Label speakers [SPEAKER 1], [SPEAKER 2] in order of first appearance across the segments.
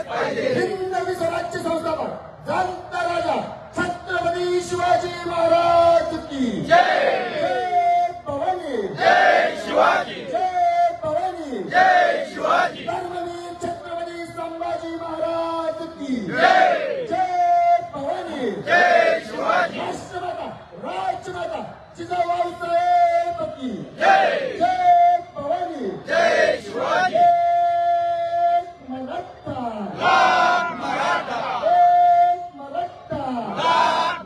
[SPEAKER 1] पाहिजे, हिंदवी स्वराज्य संस्थापक जनता राजा छत्रपती शिवाजी महाराज की जय। भवानी जय शिवाजी, जय भवानी जय शिवाजी, धर्मवीर छत्रपती संभाजी महाराज की जय। जय भवानी जय शिवाजी, राष्ट्रमाता राजमाता जिजाऊ साहेब की जय। जय भवानी जय शिवाजी, मराठा मराठा मराठा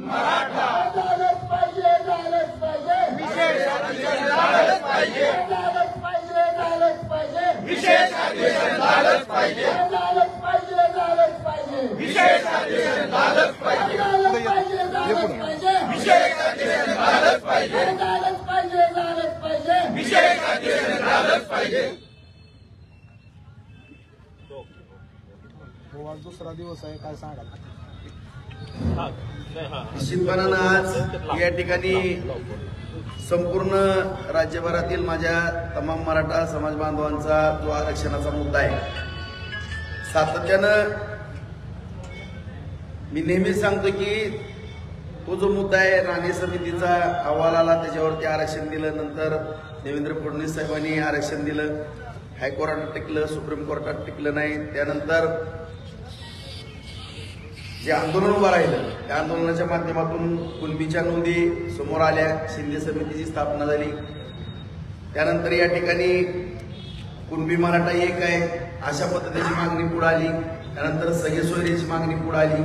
[SPEAKER 1] मराठा, झालंच पाहिजे झालंच पाहिजे, विशेष अधिवेशन झालंच पाहिजे, झालंच पाहिजे झालंच पाहिजे, विशेष अधिवेशन झालंच पाहिजे, झालंच पाहिजे झालंच पाहिजे, विशेष अधिवेशन झालंच पाहिजे, झालंच पाहिजे झालंच पाहिजे, विशेष अधिवेशन झालंच पाहिजे, झालंच पाहिजे झालंच पाहिजे, विशेष अधिवेशन झालंच पाहिजे।
[SPEAKER 2] आज दुसरा दिवस आहे, काय सांगाल?
[SPEAKER 3] निश्चितपणानं आज या ठिकाणी संपूर्ण राज्यभरातील माझ्या तमाम मराठा समाज बांधवांचा जो आरक्षणाचा मुद्दा आहे, सातत्यानं मी नेहमी सांगतो की तो जो मुद्दा आहे, राणे समितीचा अहवाल आला त्याच्यावरती आरक्षण दिलं, नंतर देवेंद्र फडणवीस साहेबांनी आरक्षण दिलं, हायकोर्टात टिकलं, सुप्रीम कोर्टात टिकलं नाही, त्यानंतर जे आंदोलन उभं राहिलं त्या आंदोलनाच्या माध्यमातून कुणबीच्या नोंदी समोर आल्या, शिंदे समितीची स्थापना झाली, त्यानंतर या ठिकाणी कुणबी मराठा एक आहे अशा पद्धतीची मागणी पुढे आली, त्यानंतर सगळे सोयरेची मागणी पुढे आली,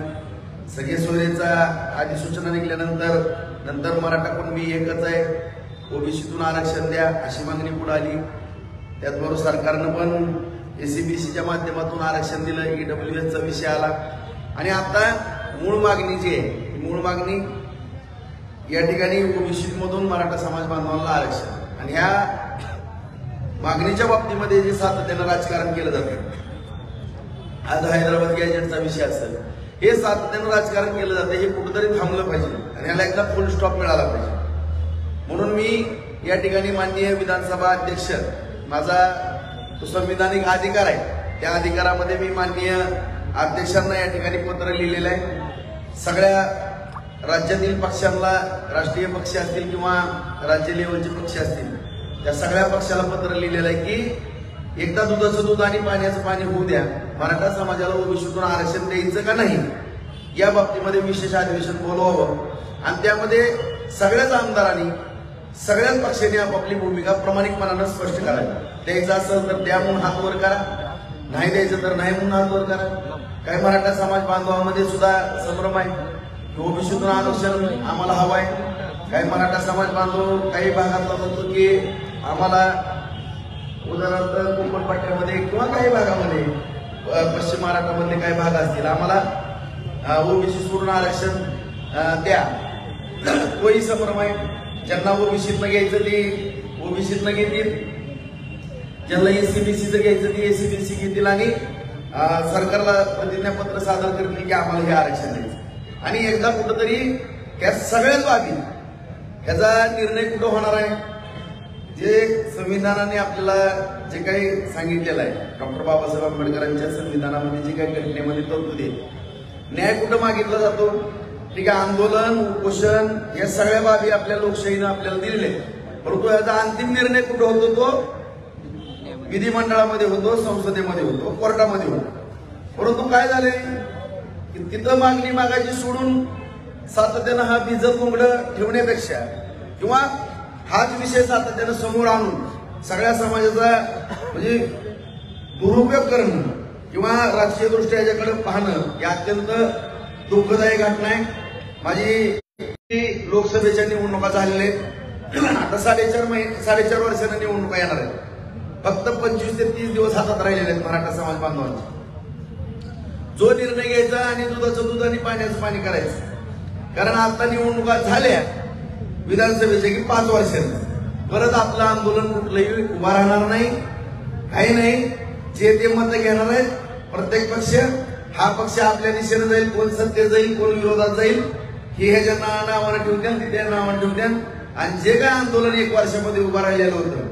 [SPEAKER 3] सगळे सोयरेचा अधिसूचना निघाल्यानंतर मराठा कुणबी एकच आहे, ओबीसीतून आरक्षण द्या अशी मागणी पुढे आली, त्याचबरोबर सरकारनं पण एसीबीसीच्या माध्यमातून आरक्षण दिलं, ईडब्ल्यूएसचा विषय आला आणि आता मूळ मागणी जी आहे मूळ मागणी या ठिकाणी ओबीसी मधून मराठा समाज बांधवांना आरक्षण, आणि ह्या मागणीच्या बाबतीमध्ये जे सातत्यानं राजकारण केलं जातं, आज हैदराबाद गॅजेटचा विषय असेल, हे सातत्यानं राजकारण केलं जातं, हे कुठेतरी थांबलं पाहिजे आणि याला एकदा फुल स्टॉप मिळाला पाहिजे। म्हणून मी या ठिकाणी माननीय विधानसभा अध्यक्ष, माझा तो संविधानिक अधिकार आहे, त्या अधिकारामध्ये मी माननीय अध्यक्षांना या ठिकाणी पत्र लिहिलेलं आहे, सगळ्या राज्यातील पक्षांना, राष्ट्रीय पक्ष असतील किंवा राज्य लेवलचे पक्ष असतील, त्या सगळ्या पक्षाला पत्र लिहिलेलं आहे की एकदा दुधाचं दूध आणि पाण्याचं पाणी होऊ द्या, मराठा समाजाला ओबीसीतून आरक्षण द्यायचं का नाही या बाबतीमध्ये विशेष अधिवेशन बोलवावं आणि त्यामध्ये सगळ्याच आमदारांनी, सगळ्याच पक्षांनी आपापली भूमिका प्रामाणिकपणानं स्पष्ट करावी, द्यायचं असेल तर द्या म्हणून हात वर करा, नाही द्यायचं तर नाही म्हणून हात वर करा। काही मराठा समाज बांधवांमध्ये सुद्धा संभ्रम आहे, ओबीसीतून आरक्षण आम्हाला हवं आहे, काही मराठा समाज बांधव काही भागातला म्हणतो की आम्हाला उदाहरणार्थ कोकणपट्ट्यामध्ये किंवा काही भागामध्ये पश्चिम महाराष्ट्रामधले काही भाग असतील आम्हाला ओबीसी सोडून आरक्षण द्या, तोही संभ्रम आहे। ज्यांना ओबीसीतनं घ्यायचं ते ओबीसीतनं घेतील, ज्यांना एसीबीसीचं घ्यायचं ते एसीबीसी घेतील आणि सरकारला प्रतिज्ञापत्र सादर करतील की आम्हाला हे आरक्षण द्यायचं। आणि एकदा कुठंतरी या सगळ्याच बाबी याचा निर्णय कुठं होणार आहे, जे संविधानाने आपल्याला जे काही सांगितलेलं आहे, डॉक्टर बाबासाहेब आंबेडकरांच्या संविधानामध्ये जे काही घटनेमध्ये तरतुदी न्याय कुठं मागितला जातो, ठीक आहे, आंदोलन, उपोषण या सगळ्या बाबी आपल्या लोकशाहीनं आपल्याला दिलेले, परंतु याचा अंतिम निर्णय कुठं होतो, तो विधिमंडळामध्ये होतो, संसदेमध्ये होतो, कोर्टामध्ये होतो। परंतु काय झाले की तिथं मागणी मागायची सोडून सातत्यानं हा भिजत मुंगडं ठेवण्यापेक्षा किंवा हाच विषय सातत्यानं समोर आणून सगळ्या समाजाचा म्हणजे दुरुपयोग करणं किंवा राजकीय दृष्ट्या याच्याकडे पाहणं हे अत्यंत दुःखदायक घटना आहे। माझी लोकसभेच्या निवडणुका झालेल्या आहेत, आता 4.5 वर्षांना निवडणुका येणार आहेत, फक्त 25 ते 30 दिवस हातात राहिलेले आहेत मराठा समाज बांधवांचे। जो निर्णय घ्यायचा आणि दुधाचं दूध आणि पाण्याचं पाणी करायचं, कारण आता निवडणुका झाल्या विधानसभेच्या की 5 वर्षांना परत आपलं आंदोलन कुठलंही उभा राहणार नाही, काही नाही, जे ते मत घेणार आहेत प्रत्येक पक्ष, हा पक्ष आपल्या दिशेने जाईल, कोण सत्तेत जाईल कोण विरोधात जाईल हे ह्याच्या नावानं ठेवत्यान, त्या नावानं ठेवत्यान, आणि जे काय आंदोलन 1 वर्षामध्ये उभं राहिलेलं होतं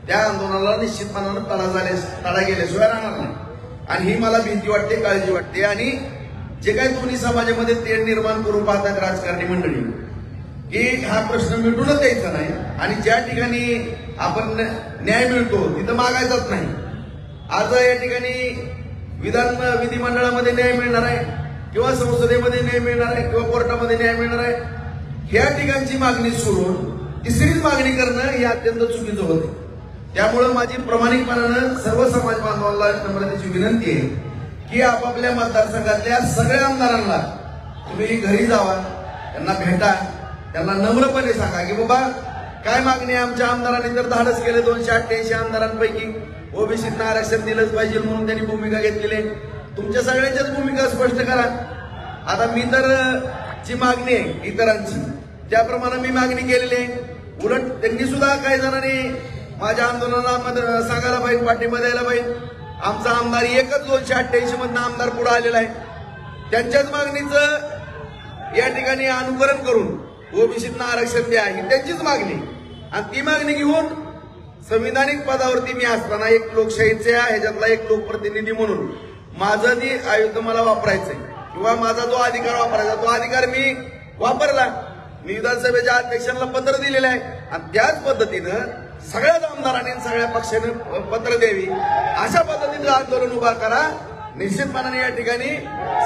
[SPEAKER 3] त्या आंदोलनाला निश्चितपणानं तडा गेल्याशिवाय राहणार नाही. आणि ही मला भीती वाटते, काळजी वाटते. आणि जे काही दोन्ही समाजामध्ये तेढ निर्माण करून पाहतात राजकारणी मंडळी, की हा प्रश्न मिटूनच द्यायचा नाही आणि ज्या ठिकाणी आपण न्याय मिळतो तिथं मागायचाच नाही. आज या ठिकाणी विधिमंडळामध्ये न्याय मिळणार आहे किंवा संसदेमध्ये न्याय मिळणार आहे किंवा कोर्टामध्ये न्याय मिळणार आहे, ह्या ठिकाणची मागणी सोडून तिसरीच मागणी करणं हे अत्यंत चुकीचं होते. त्यामुळं माझी प्रामाणिकपणानं सर्व समाज बांधवांना नम्रतेची विनंती आहे की आपापल्या मतदारसंघातल्या सगळ्या आमदारांना तुम्ही घरी जावा, त्यांना भेटा, त्यांना नम्रपणे सांगा की बाबा काय मागणी आहे. आमच्या आमदारांनी तर धाडस केले, 288 आमदारांपैकी ओबीसींना आरक्षण दिलंच पाहिजे म्हणून त्यांनी भूमिका घेतलेली आहे. तुमच्या सगळ्यांच्याच भूमिका स्पष्ट करा. आता मी तर जी मागणी आहे इतरांची त्याप्रमाणे मी मागणी केलेली आहे. उलट त्यांनी सुद्धा काही जणांनी माझ्या आंदोलनाला सांगायला पाहिजे, पाठिंबा द्यायला पाहिजे. आमचा आमदार एकच 288 मधनं आमदार पुढे आलेला आहे. त्यांच्याच मागणीचं या ठिकाणी अनुकरण करून ओबीसींना आरक्षण द्या ही त्यांचीच मागणी. आणि ती मागणी घेऊन संविधानिक पदावरती मी असताना एक लोकशाहीच्या ह्याच्यातला एक लोकप्रतिनिधी म्हणून माझं जे आयुक्त मला वापरायचंय किंवा माझा जो अधिकार वापरायचा तो अधिकार मी वापरला. मी विधानसभेच्या अध्यक्षांना पत्र दिलेलं आहे आणि त्याच पद्धतीनं सगळ्याच आमदारांनी सगळ्या पक्षाने पत्र द्यावी अशा पद्धतीचं आंदोलन उभा करा. निश्चितपणाने या ठिकाणी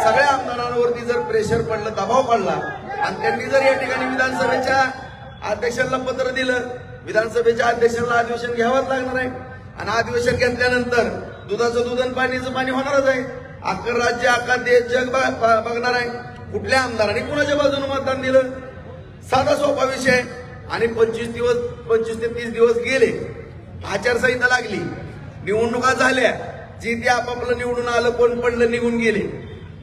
[SPEAKER 3] सगळ्या आमदारांवरती जर प्रेशर पडलं, दबाव पडला आणि त्यांनी जर या ठिकाणी विधानसभेच्या अध्यक्षांना पत्र दिलं, विधानसभेच्या अध्यक्षांना अधिवेशन घ्यावंच लागणार आहे. आणि अधिवेशन घेतल्यानंतर दुधाचं दूध आणि पाणीचं पाणी होणारच आहे. अख्खं राज्य, अख्खा देश, जग बघणार आहे कुठल्या आमदारांनी कुणाच्या बाजूने मतदान दिलं. साधा सोपा विषय. आणि 25 ते 30 दिवस गेले, आचारसंहिता लागली, निवडणुका झाल्या, जी ते आपापलं निवडून आलं, कोण पडलं, निघून गेले.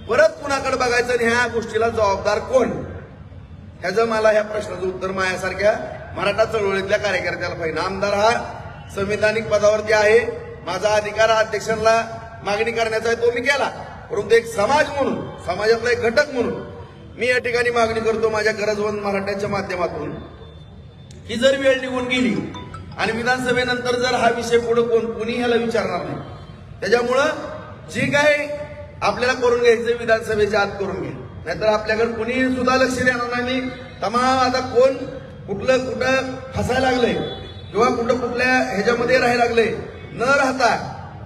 [SPEAKER 3] परत कुणाकडे बघायचं आणि ह्या गोष्टीला जबाबदार कोण, ह्याचं मला ह्या प्रश्नाचं उत्तर माझ्यासारख्या मराठा चळवळीतल्या कार्यकर्त्याला पाहिजे. आमदार हा संविधानिक पदावरती आहे, माझा अधिकार अध्यक्षांना मागणी करण्याचा आहे तो मी केला. परंतु एक समाज म्हणून, समाजातला एक घटक म्हणून मी या ठिकाणी मागणी करतो माझ्या गरजवंत मराठ्यांच्या माध्यमातून की जर वेळ निघून गेली आणि विधानसभेनंतर जर हा विषय पुढे कोणी ह्याला विचारणार नाही, त्याच्यामुळं जे काय आपल्याला करून घ्यायचं विधानसभेच्या आत करून घ्या, नाहीतर आपल्याकडे कुणी सुद्धा लक्ष देणार नाही. तमाम आता कोण कुठं फसायला लागलंय किंवा कुठल्या ह्याच्यामध्ये राहायला लागलंय, न राहता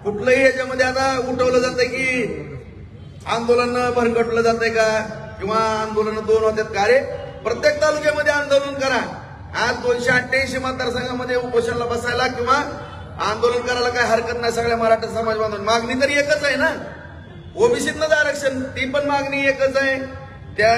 [SPEAKER 3] कुठलंही ह्याच्यामध्ये आता उठवलं जातंय की आंदोलन भरकटलं जातंय का किंवा आंदोलन 2 होतात का. रे प्रत्येक तालुक्यामध्ये आंदोलन करा. आज 288 मतदारसंघामध्ये उपोषणाला बसायला किंवा आंदोलन करायला काय हरकत नाही. सगळ्या मराठा समाज बांधून मागणी तरी एकच आहे ना, ओबीसीतनंच आरक्षण, ती पण मागणी एकच आहे. त्या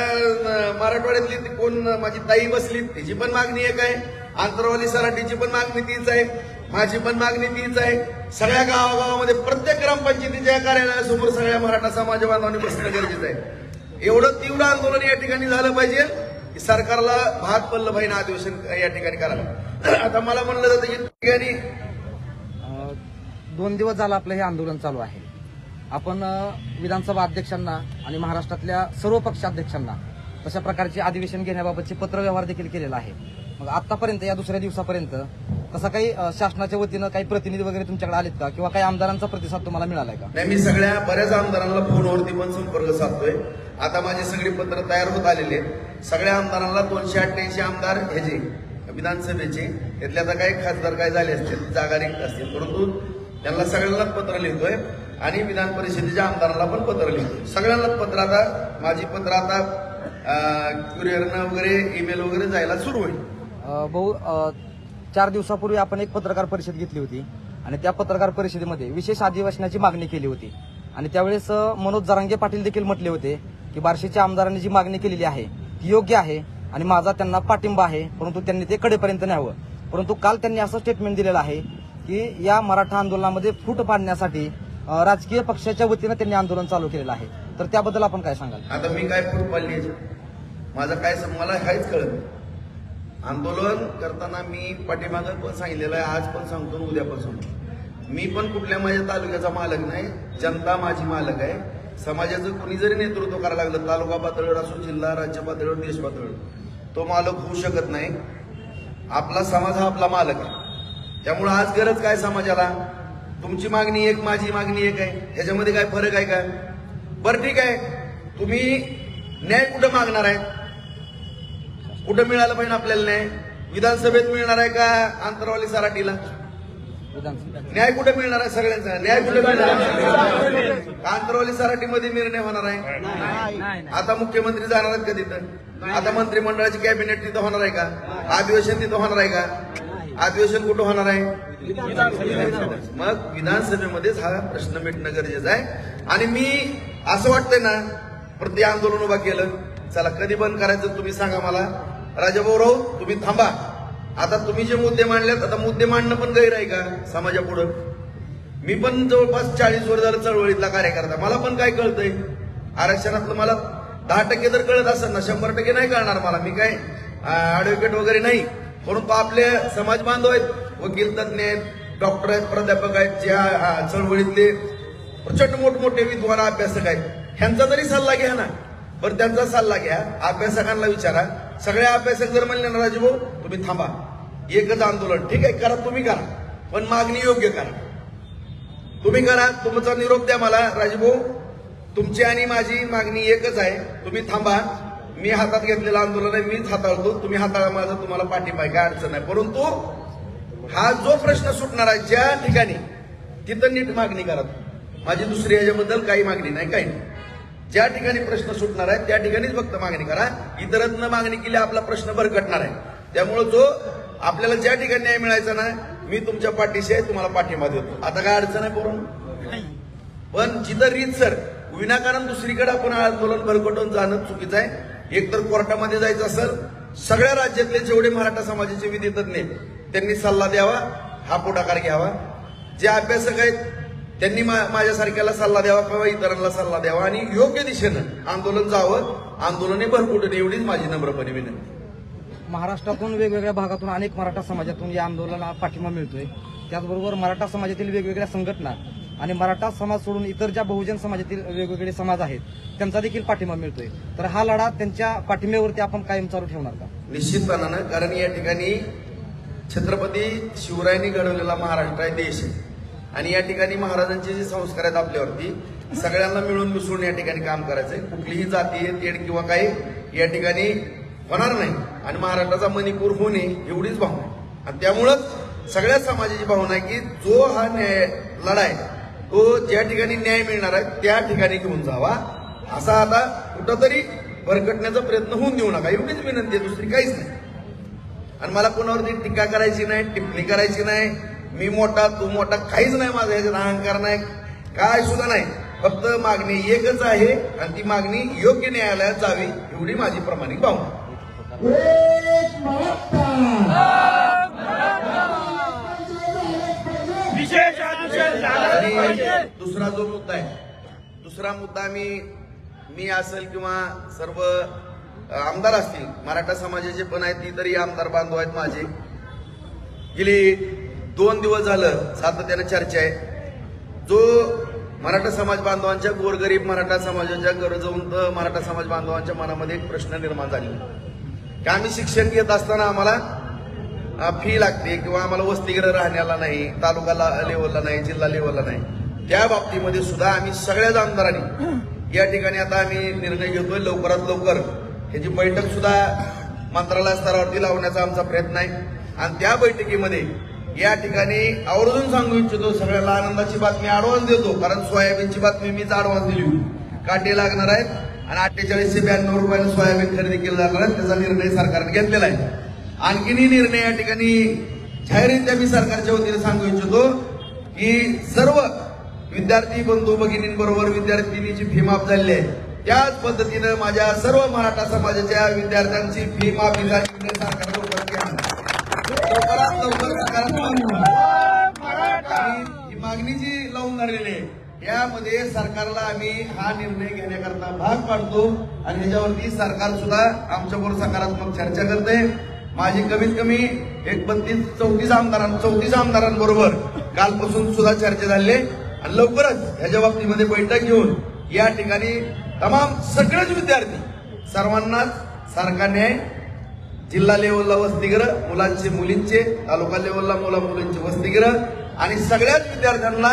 [SPEAKER 3] मराठवाड्यातली कोण माझी ताई बसली तिची पण मागणी एक आहे, आंतरवाली सराठीची पण मागणी तीच आहे, माझी पण मागणी तीच आहे. सगळ्या गावागावामध्ये प्रत्येक ग्रामपंचायतीच्या कार्यालयासमोर सगळ्या मराठा समाज बांधवांनी बसणं गरजेचं आहे. एवढं तीव्र आंदोलन या ठिकाणी झालं पाहिजे की सरकारला भाग पडलं पाहिजे अधिवेशन या ठिकाणी करायला. आता मला म्हणलं जातं की ठिकाणी
[SPEAKER 4] 2 दिवस झालं आपलं हे आंदोलन चालू आहे. आपण विधानसभा अध्यक्षांना आणि महाराष्ट्रातल्या सर्व पक्षाध्यक्षांना तशा प्रकारचे अधिवेशन घेण्याबाबतचे पत्रव्यवहार देखील केलेला आहे. मग आतापर्यंत या दुसऱ्या दिवसापर्यंत तसा काही शासनाच्या वतीनं काही प्रतिनिधी वगैरे तुमच्याकडे आलेत का किंवा काही आमदारांचा प्रतिसाद तुम्हाला मिळालाय का?
[SPEAKER 3] नाही, मी सगळ्या बऱ्याच आमदारांना फोनवरती पण संपर्क साधतोय. आता माझी सगळी पत्र तयार होत आलेली आहेत. सगळ्या आमदारांना 288 आमदार ह्याचे विधानसभेचे त्यातले आता काही खासदार काय झाले असतील, जागा रिक्त असतील, परंतु त्यांना सगळ्यांनाच पत्र लिहितोय आणि विधान परिषदेच्या आमदारांना पण पत्र लिहितोय. सगळ्यांनाच पत्र आता माझी पत्र आता कुरिअरनं वगैरे ईमेल वगैरे जायला सुरू होईल.
[SPEAKER 4] भाऊ 4 दिवसापूर्वी आपण एक पत्रकार परिषद घेतली होती आणि त्या पत्रकार परिषदेमध्ये विशेष अधिवेशनाची मागणी केली होती आणि त्यावेळेस मनोज जरांगे पाटील देखील म्हटले होते की बार्शीच्या आमदारांनी जी मागणी केलेली आहे ती योग्य आहे आणि माझा त्यांना पाठिंबा आहे, परंतु त्यांनी ते कडेपर्यंत न्यावं. परंतु काल त्यांनी असं स्टेटमेंट दिलेलं आहे की या मराठा आंदोलनामध्ये फूट पाडण्यासाठी राजकीय पक्षाच्या वतीनं त्यांनी आंदोलन चालू केलेलं आहे. तर त्याबद्दल आपण काय सांगाल?
[SPEAKER 3] आता मी काय फूट पाडली, माझं काय मला काहीच कळत नाही. आंदोलन करताना मी पाठीमागं पण सांगितलेलं आहे, आज पण सांगतो, उद्या पण सांगतो. मी पण कुठल्या माझ्या तालुक्याचा मालक नाही, जनता माझी मालक आहे. समाजाचं कुणी जरी नेतृत्व करायला लागलं, तालुका पातळीवर असो, जिल्हा, राज्य पातळीवर, देश पातळीवर, तो मालक होऊ शकत नाही. आपला समाज हा आपला मालक आहे. त्यामुळं आज गरज काय समाजाला? तुमची मागणी एक, माझी मागणी एक आहे, ह्याच्यामध्ये काय फरक आहे का? बरं ठीक आहे, तुम्ही न्याय कुठं मागणार आहे? कुठं मिळालं पाहिजे आपल्याला न्याय? विधानसभेत मिळणार आहे का आंतरवाली सराटीला? न्याय कुठे मिळणार आहे सगळ्यांचा? न्याय कुठे मिळणार आहे? आंतरवाली सराटीमध्ये निर्णय होणार आहे? आता मुख्यमंत्री जाणार आहेत का तिथं? आता मंत्रिमंडळाची कॅबिनेट तिथं होणार आहे का? अधिवेशन तिथं होणार आहे का? अधिवेशन कुठं होणार आहे? मग विधानसभेमध्येच हा प्रश्न मिटणं गरजेचं आहे. आणि मी असं वाटतंय ना, प्रति आंदोलन उभा केलं, चला कधी बंद करायचं तुम्ही सांगा मला. राजाभाऊ राऊत तुम्ही थांबा. आता तुम्ही जे मुद्दे मांडलेत, आता मुद्दे मांडणं पण गैर आहे का समाजापुढं? मी पण जवळपास 40 वर्ष झालं चळवळीतला कार्यकर्ता, मला पण काय कळतंय आरक्षणातलं? मला 10% तर कळत असेल ना, 100% नाही कळणार मला. मी काय ऍडव्होकेट वगैरे नाही, परंतु आपले समाज बांधव आहेत, वकील तज्ञ आहेत, डॉक्टर आहेत, प्राध्यापक आहेत, ज्या चळवळीतले प्रचंड मोठमोठे विद्वान अभ्यासक आहेत, ह्यांचा तरी सल्ला घ्या ना. बरं त्यांचा सल्ला घ्या, अभ्यासकांना विचारा. सगळे अभ्यासक जर म्हणले ना राजभाऊ तुम्ही थांबा, एकच आंदोलन ठीक आहे करा, तुम्ही करा, पण मागणी योग्य करा. तुम्ही करा, तुमचा निरोप द्या मला, राजभाऊ तुमची आणि माझी मागणी एकच आहे, तुम्ही थांबा, मी हातात घेतलेलं आंदोलन आहे, मीच हाताळतो, तुम्ही हाताळा माझा, तुम्हाला पाठिंबा आहे, काय अडचण आहे. परंतु हा जो प्रश्न सुटणार आहे ज्या ठिकाणी, तिथं नीट मागणी करा. माझी दुसरी याच्याबद्दल काही मागणी नाही, काही नाही. ज्या ठिकाणी प्रश्न सुटणार आहे त्या ठिकाणीच फक्त मागणी करा. इतरत्र मागणी केली आपला प्रश्न भरकटणार आहे. त्यामुळे जो आपल्याला ज्या ठिकाणी न्याय मिळायचा ना, मी तुमच्या पाठीशी आहे, तुम्हाला पाठिंबा देतो. आता काय अडचण आहे पोरून? पण जिथं रीतसर विनाकारण दुसरीकडे आपण आंदोलन भरकटून जाणं चुकीचं आहे. एकतर कोर्टामध्ये जायचं असेल, सगळ्या राज्यातले जेवढे मराठा समाजाचे विधितज्ञ त्यांनी सल्ला द्यावा, हा पुढाकार घ्यावा. जे अभ्यासक आहेत त्यांनी माझ्यासारख्याला सल्ला द्यावा किंवा इतरांना सल्ला द्यावा आणि योग्य दिशेनं आंदोलन जावं, आंदोलने भरकटून, एवढीच माझी नम्रपणे विनंती.
[SPEAKER 4] महाराष्ट्रातून वेगवेगळ्या भागातून अनेक मराठा समाजातून या आंदोलनाला पाठिंबा मिळतोय. त्याचबरोबर मराठा समाजातील वेगवेगळ्या संघटना आणि मराठा समाज सोडून इतर ज्या बहुजन समाजातील वेगवेगळे समाज आहेत त्यांचा देखील पाठिंबा मिळतोय. तर हा लढा त्यांच्या पाठिंब्यावरती आपण कायम चालू ठेवणार का?
[SPEAKER 3] निश्चितपणानं, कारण या ठिकाणी छत्रपती शिवरायांनी घडवलेला महाराष्ट्र आहे, देश आहे. आणि या ठिकाणी महाराजांचे जे संस्कार आहेत आपल्यावरती, सगळ्यांना मिळून मिसळून या ठिकाणी काम करायचंय. कुठलीही जाती तेढ किंवा काही या ठिकाणी होणार नाही. आणि महाराष्ट्राचा मणिपूर होणे एवढीच भावना आहे. आणि त्यामुळंच सगळ्या समाजाची भावना आहे की जो हा न्याय लढा आहे तो ज्या ठिकाणी न्याय मिळणार आहे त्या ठिकाणी घेऊन जावा. असा आता कुठंतरी भरकटण्याचा प्रयत्न होऊन देऊ नका, एवढीच विनंती आहे, दुसरी काहीच नाही. आणि मला कोणावरती टीका करायची नाही, टिप्पणी करायची नाही. मी मोठा तू मोठा काहीच नाही, माझा याच्यात अहंकार नाही, काय सुद्धा नाही. फक्त मागणी एकच आहे आणि ती मागणी योग्य न्यायालयात जावी, एवढी माझी प्रामाणिक भावना.
[SPEAKER 1] एक मराठा
[SPEAKER 3] आणि दुसरा जो मुद्दा आहे, दुसरा मुद्दा मी असेल किंवा सर्व आमदार असतील, मराठा समाजाचे पण आहेत, ती तरी आमदार बांधव आहेत माझे. गेली 2 दिवस झालं सातत्यानं चर्चा आहे. जो मराठा समाज बांधवांच्या, गोरगरीब मराठा समाजाच्या, गरजवंत मराठा समाज बांधवांच्या मनामध्ये एक प्रश्न निर्माण झालेला की आम्ही शिक्षण घेत असताना आम्हाला फी लागते किंवा आम्हाला वसतिगृह राहण्याला नाही, तालुका लेवलला नाही, जिल्हा लेवलला नाही. त्या बाबतीमध्ये सुद्धा आम्ही सगळ्याच आमदारांनी या ठिकाणी आता आम्ही निर्णय घेतोय, लवकरात लवकर ह्याची बैठक सुद्धा मंत्रालय स्तरावरती लावण्याचा आमचा प्रयत्न आहे. आणि त्या बैठकीमध्ये या ठिकाणी आवर्जून सांगू इच्छितो, सगळ्याला आनंदाची बातमी ऍडव्हान्स देतो, कारण सोयाबीनची बातमी मीच ऍडव्हान्स दिली होती. काटे लागणार आहेत आणि 4892 रुपयाला सोयाबीन खरेदी केलं जाणार आहे, त्याचा निर्णय सरकारने घेतलेला आहे. आणखीनही निर्णय या ठिकाणी जाहीररित्या मी सरकारच्या वतीने सांगू इच्छितो की सर्व विद्यार्थी बंधू भगिनींबरोबर विद्यार्थिनीची फी माफ झालेली आहे. त्याच पद्धतीनं माझ्या सर्व मराठा समाजाच्या विद्यार्थ्यांची फी माफी झाली सरकार लवकरात लवकर ही मागणी जी लावून धरलेली आहे यामध्ये सरकारला आम्ही हा निर्णय घेण्याकरता भाग पाडतो आणि ह्याच्यावरती सरकार सुद्धा आमच्याबरोबर सकारात्मक चर्चा करते. माझी कमीत कमी एक 32-34 आमदारांबरोबर कालपासून सुद्धा चर्चा झाली आणि लवकरच ह्याच्या बाबतीमध्ये बैठक घेऊन या ठिकाणी तमाम सगळेच विद्यार्थी सर्वांनाच सारखा न्याय जिल्हा लेवलला वसतिगृह, मुलांचे मुलींचे, तालुका लेवलला मुलींचे वसतिगृह आणि सगळ्याच विद्यार्थ्यांना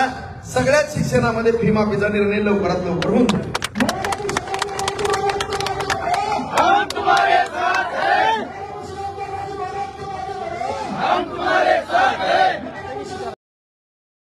[SPEAKER 3] सगळ्याच शिक्षणामध्ये फी माफीचा निर्णय लवकरात लवकर होऊन